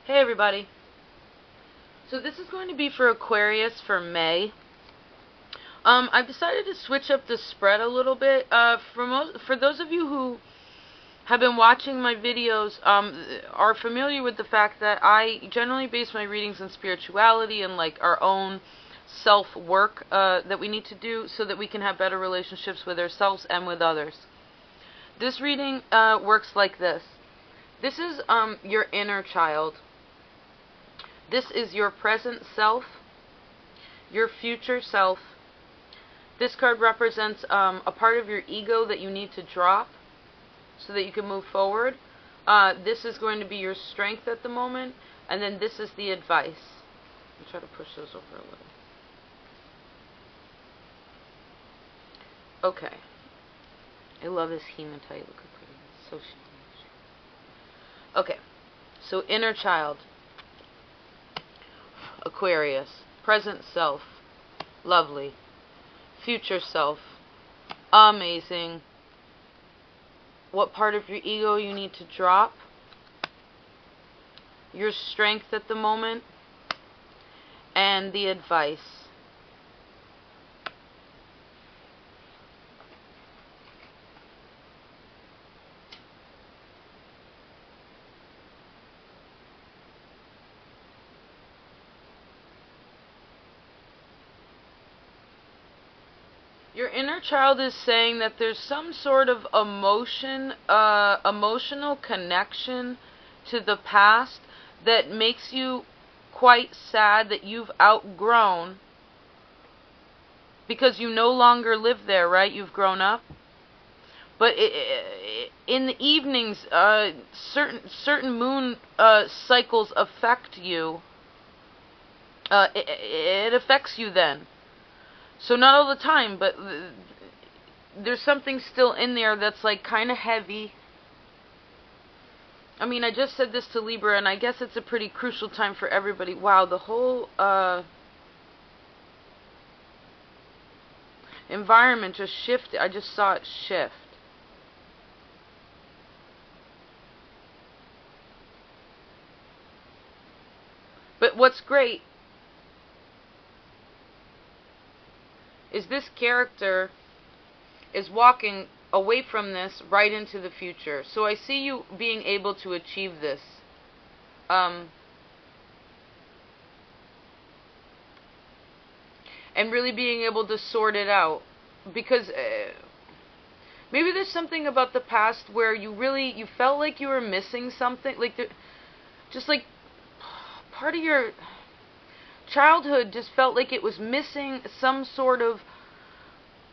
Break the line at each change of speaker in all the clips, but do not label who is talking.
Hey everybody. So this is going to be for Aquarius for May. I've decided to switch up the spread a little bit. For those of you who have been watching my videos, are familiar with the fact that I generally base my readings on spirituality and like our own self-work that we need to do so that we can have better relationships with ourselves and with others. This reading works like this. This is your inner child. This is your present self, your future self. This card represents a part of your ego that you need to drop so that you can move forward. This is going to be your strength at the moment, and then this is the advice. I'll try to push those over a little. Okay. I love this hematite. Look how pretty it is. So shiny. Okay. So inner child. Aquarius, present self, lovely, future self, amazing. What part of your ego you need to drop? Your strength at the moment, and the advice. Your inner child is saying that there's some sort of emotional connection to the past that makes you quite sad that you've outgrown, because you no longer live there, right? You've grown up. But in the evenings, certain moon cycles affect you. It affects you then. So not all the time, but there's something still in there that's like kind of heavy. I mean, I just said this to Libra, and I guess it's a pretty crucial time for everybody. Wow, the whole environment just shifted. I just saw it shift. But what's great is this character is walking away from this right into the future. So I see you being able to achieve this. And really being able to sort it out. Because maybe there's something about the past where you felt like you were missing something. Like, just like part of your childhood just felt like it was missing some sort of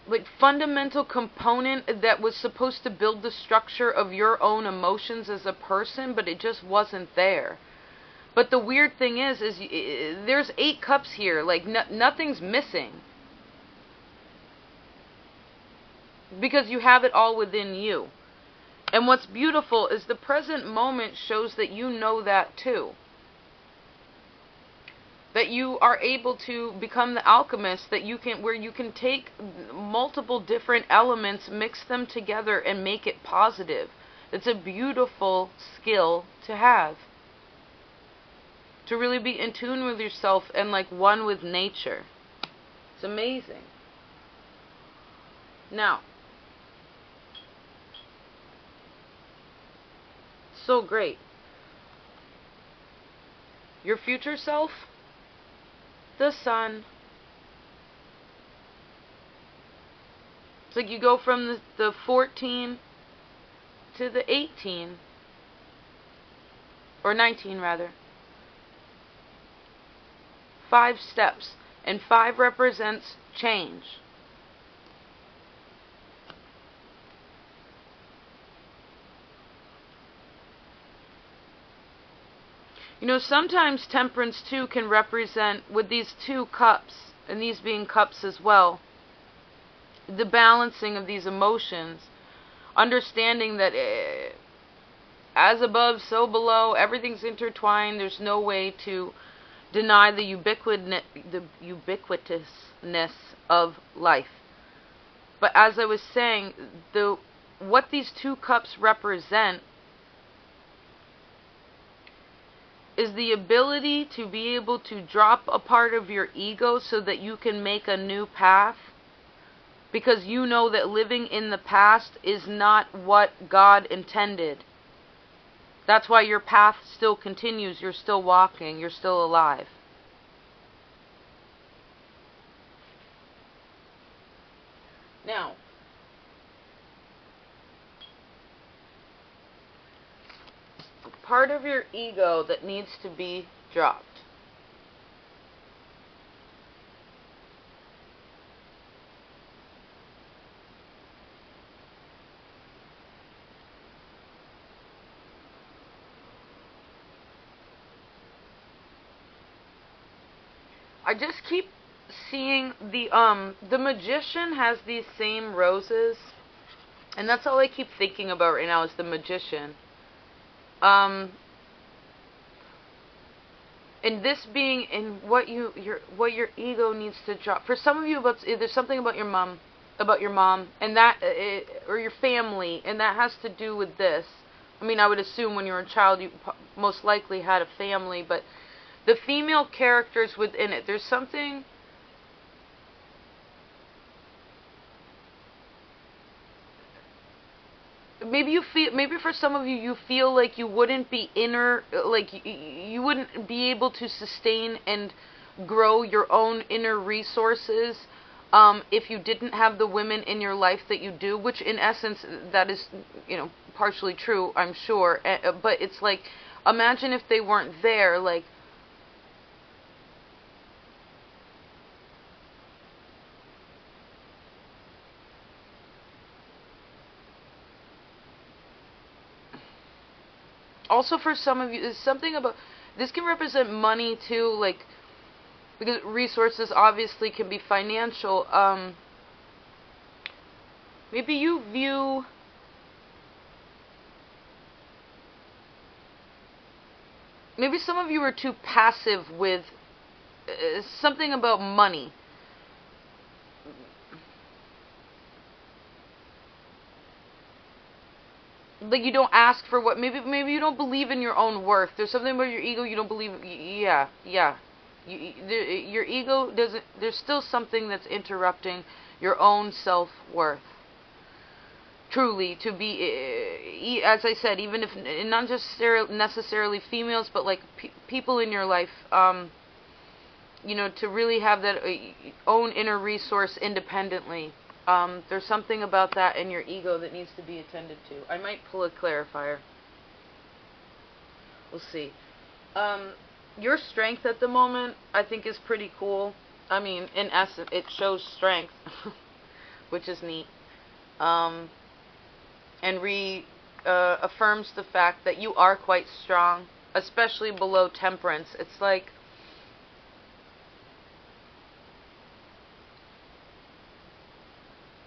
like fundamental component that was supposed to build the structure of your own emotions as a person, but it just wasn't there. But the weird thing is there's 8 cups here. Like nothing's missing, because you have it all within you. And what's beautiful is the present moment shows that you know that too. That you are able to become the alchemist, that you can, where you can take multiple different elements, mix them together, and make it positive. It's a beautiful skill to have. To really be in tune with yourself and like one with nature. It's amazing. Now, so great. Your future self, the sun. It's like you go from the 14 to the 18. Or 19 rather. 5 steps. And 5 represents change. You know, sometimes temperance too can represent, with these 2 cups, and these being cups as well, the balancing of these emotions, understanding that as above, so below, everything's intertwined. There's no way to deny the ubiquitousness of life. But as I was saying, what these 2 cups represent is the ability to be able to drop a part of your ego so that you can make a new path. Because you know that living in the past is not what God intended. That's why your path still continues. You're still walking. You're still alive. Now, part of your ego that needs to be dropped. I just keep seeing the magician has these same roses, and that's all I keep thinking about right now is the magician. And this being in what your ego needs to drop. For some of you, there's something about your mom, and that or your family, and that has to do with this. I mean, I would assume when you were a child, you most likely had a family, but the female characters within it, there's something. Maybe for some of you, you feel like you wouldn't be you wouldn't be able to sustain and grow your own inner resources if you didn't have the women in your life that you do, which in essence, that is, partially true, I'm sure. But it's like, imagine if they weren't there, like, also for some of you, there's something about, this can represent money too, like, because resources obviously can be financial. Maybe you view, maybe some of you are too passive with something about money. Like, you don't ask for what, maybe you don't believe in your own worth. There's something about your ego you don't believe. Yeah. Your ego doesn't. There's still something that's interrupting your own self-worth. Truly, to be, as I said, even if not just necessarily females, but like people in your life, to really have that own inner resource independently. There's something about that in your ego that needs to be attended to. I might pull a clarifier. We'll see. Your strength at the moment, I think, is pretty cool. I mean, in essence, it shows strength, which is neat. And affirms the fact that you are quite strong, especially below temperance. It's like,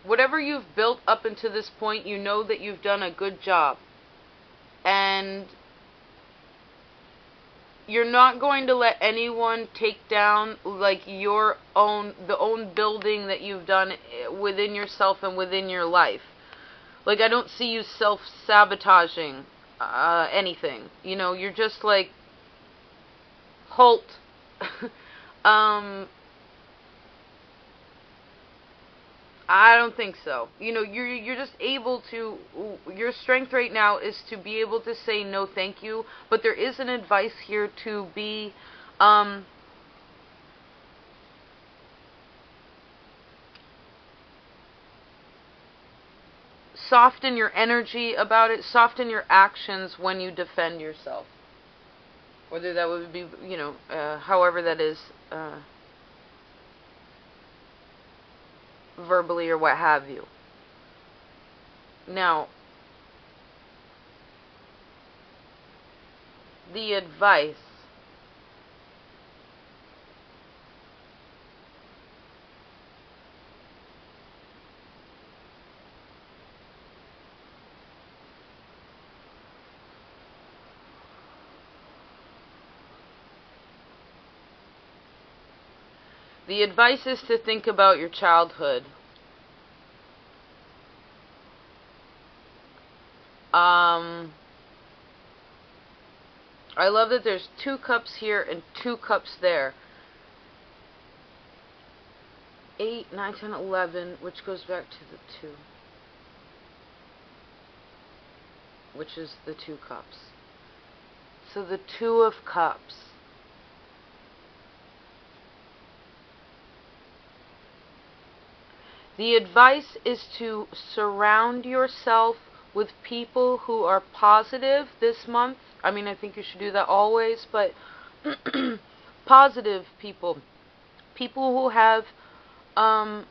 whatever you've built up until this point, you know that you've done a good job. And you're not going to let anyone take down, like, the own building that you've done within yourself and within your life. Like, I don't see you self-sabotaging anything. You're just like, halt. I don't think so. You're just able to, your strength right now is to be able to say no thank you, but there is an advice here to be soften your energy about it, soften your actions when you defend yourself. Whether that would be, however that is, verbally or what have you. Now, the advice. The advice is to think about your childhood. I love that there's 2 cups here and 2 cups there. 8, 9, 10, 11, which goes back to the 2. Which is the 2 cups. So the 2 of cups. The advice is to surround yourself with people who are positive this month. I mean, I think you should do that always, but positive people. People who have, that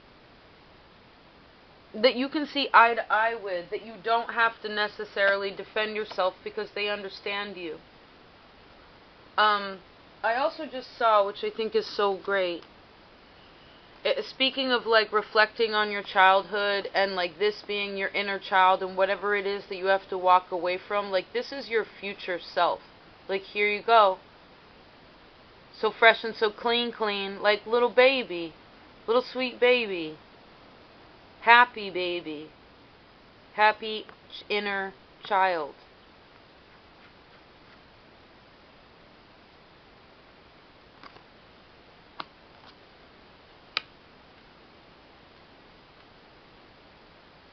you can see eye to eye with, that you don't have to necessarily defend yourself because they understand you. I also just saw, which I think is so great, speaking of like reflecting on your childhood and like this being your inner child and whatever it is that you have to walk away from, like this is your future self. Like here you go. So fresh and so clean, like little baby, little sweet baby, happy baby, happy inner child.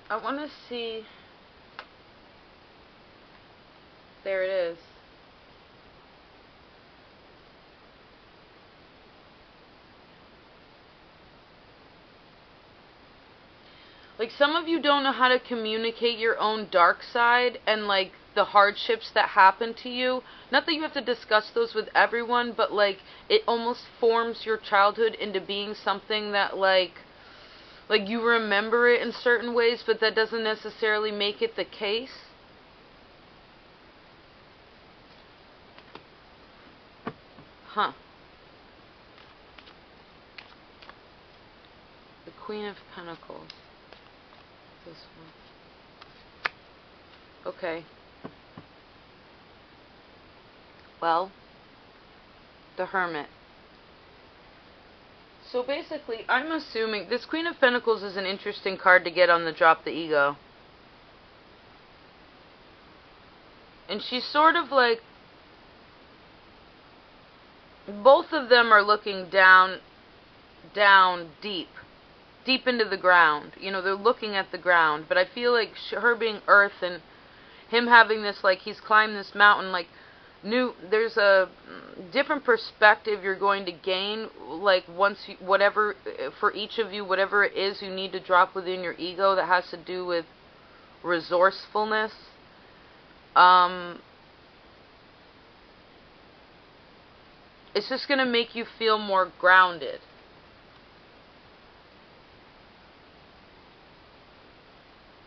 I want to see, there it is. Like some of you don't know how to communicate your own dark side and like the hardships that happen to you. Not that you have to discuss those with everyone, but like it almost forms your childhood into being something that like you remember it in certain ways, but that doesn't necessarily make it the case. Huh. The Queen of Pentacles. This one. Okay. Well, the Hermit. So basically, I'm assuming this Queen of Pentacles is an interesting card to get on the Drop the Ego. And she's sort of like, both of them are looking down deep into the ground. You know, they're looking at the ground. But I feel like her being Earth and him having this, like, he's climbed this mountain, like, there's a different perspective you're going to gain, like, once you, whatever, for each of you, whatever it is you need to drop within your ego that has to do with resourcefulness. It's just going to make you feel more grounded.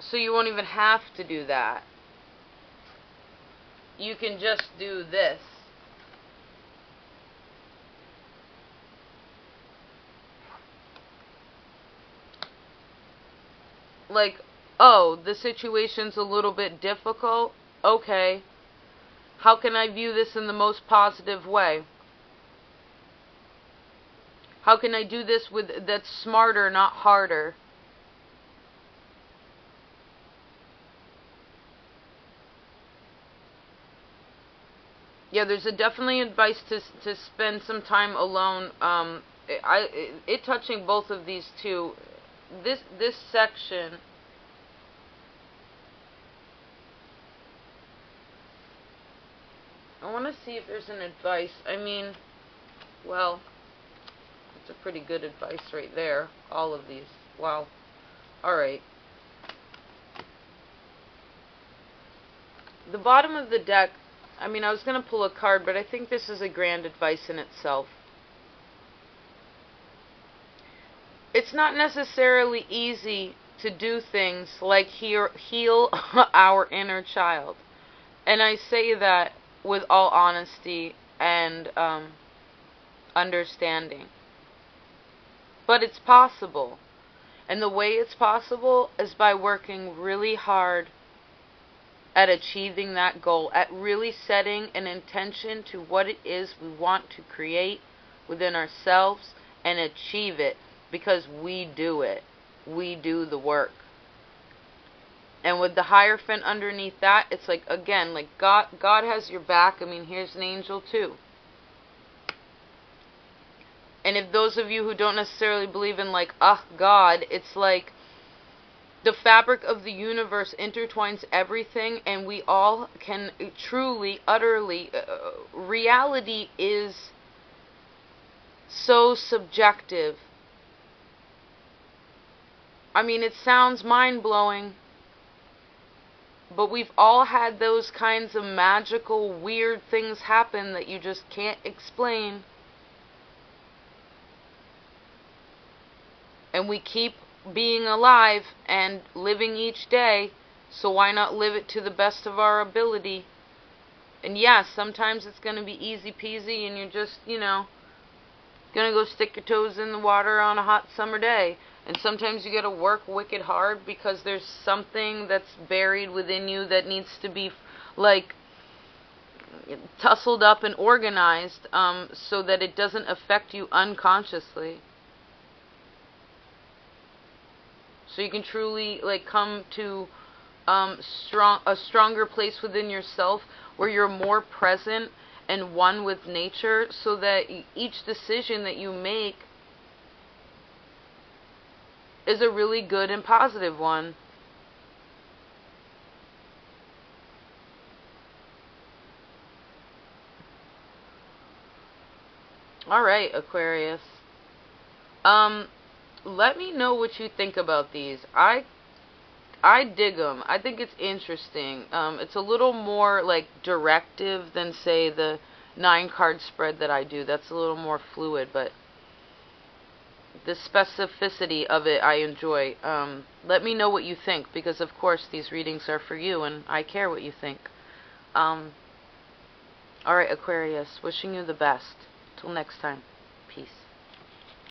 So you won't even have to do that. You can just do this. Like, oh, the situation's a little bit difficult. Okay. How can I view this in the most positive way? How can I do this that's smarter, not harder? Yeah, there's definitely advice to spend some time alone. It touching both of these two. This section. I want to see if there's an advice. I mean, well, it's a pretty good advice right there. All of these. Wow. All right. The bottom of the deck. I mean, I was going to pull a card, but I think this is a grand advice in itself. It's not necessarily easy to do things like heal our inner child. And I say that with all honesty and understanding. But it's possible. And the way it's possible is by working really hard at achieving that goal, at really setting an intention to what it is we want to create within ourselves and achieve it, because we do it. We do the work. And with the Hierophant underneath that, it's like, again, like God has your back. I mean, here's an angel too. And if those of you who don't necessarily believe in like, God, it's like the fabric of the universe intertwines everything, and we all can truly, utterly, reality is so subjective. I mean, it sounds mind-blowing, but we've all had those kinds of magical, weird things happen that you just can't explain. And we keep being alive and living each day, so why not live it to the best of our ability? And yes, sometimes it's going to be easy peasy and you're just, you know, going to go stick your toes in the water on a hot summer day. And sometimes you got to work wicked hard because there's something that's buried within you that needs to be, like, tussled up and organized so that it doesn't affect you unconsciously. So you can truly, like, come to a stronger place within yourself where you're more present and one with nature, so that each decision that you make is a really good and positive one. Alright, Aquarius. Let me know what you think about these. I dig them. I think it's interesting. It's a little more like directive than, say, the 9-card spread that I do. That's a little more fluid, but the specificity of it I enjoy. Let me know what you think, because of course these readings are for you and I care what you think. Alright, Aquarius, wishing you the best. Till next time. Peace.